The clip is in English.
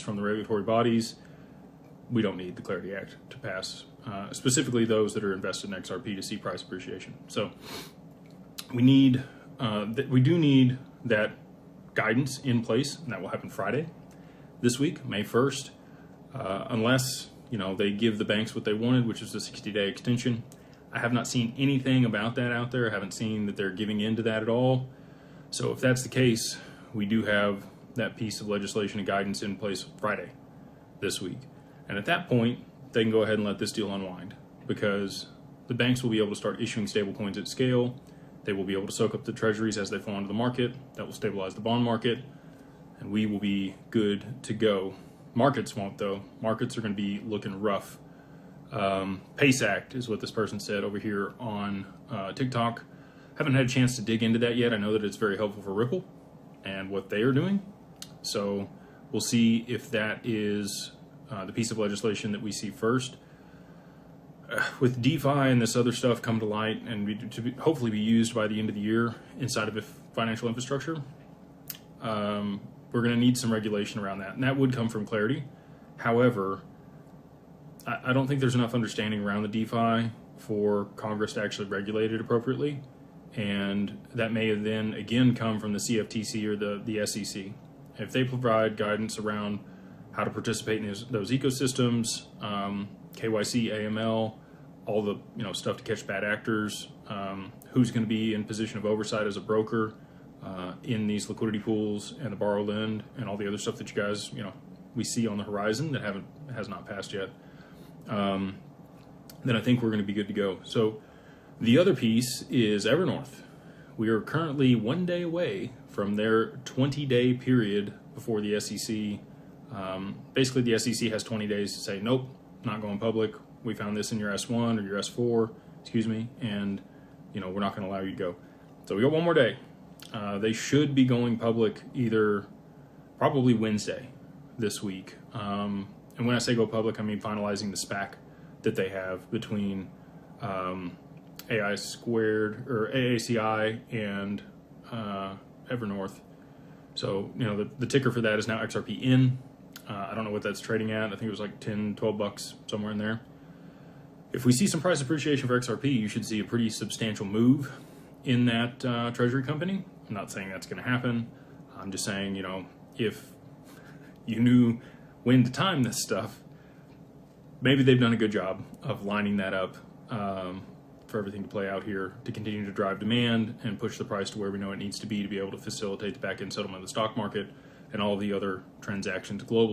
from the regulatory bodies, we don't need the Clarity Act to pass, specifically those that are invested in XRP to see price appreciation. So we do need that guidance in place, and that will happen Friday this week, May 1st, unless they give the banks what they wanted, which is a 60-day extension. I have not seen anything about that out there. I haven't seen that they're giving in to that at all. So if that's the case, we do have that piece of legislation and guidance in place Friday this week. And at that point, they can go ahead and let this deal unwind, because the banks will be able to start issuing stable coins at scale. They will be able to soak up the treasuries as they fall into the market. That will stabilize the bond market, and we will be good to go. Markets won't, though. Markets are going to be looking rough. PACE Act is what this person said over here on TikTok. Haven't had a chance to dig into that yet. I know that it's very helpful for Ripple and what they are doing. So we'll see if that is the piece of legislation that we see first. With DeFi and this other stuff come to light and hopefully be used by the end of the year inside of financial infrastructure, we're going to need some regulation around that. And that would come from Clarity. However, I don't think there's enough understanding around the DeFi for Congress to actually regulate it appropriately. And that may then again come from the CFTC or the SEC. If they provide guidance around how to participate in those ecosystems, KYC, AML, all the stuff to catch bad actors, who's going to be in position of oversight as a broker in these liquidity pools and the borrow lend and all the other stuff that you guys we see on the horizon that has not passed yet, then I think we're going to be good to go. So the other piece is Evernorth. We are currently 1 day away from their 20-day period before the SEC. Basically, the SEC has 20 days to say, nope, not going public. We found this in your S1 or your S4, excuse me, and we're not going to allow you to go. So we got 1 more day. They should be going public probably Wednesday this week. And when I say go public, I mean finalizing the SPAC that they have between AI Squared or AACI and Evernorth. So the ticker for that is now XRPN. I don't know what that's trading at. I think it was like $10-12 somewhere in there. If we see some price appreciation for XRP, you should see a pretty substantial move in that treasury company. I'm not saying that's going to happen. I'm just saying, if you knew when to time this stuff, maybe they've done a good job of lining that up for everything to play out here to continue to drive demand and push the price to where we know it needs to be able to facilitate the back-end settlement of the stock market and all of the other transactions globally.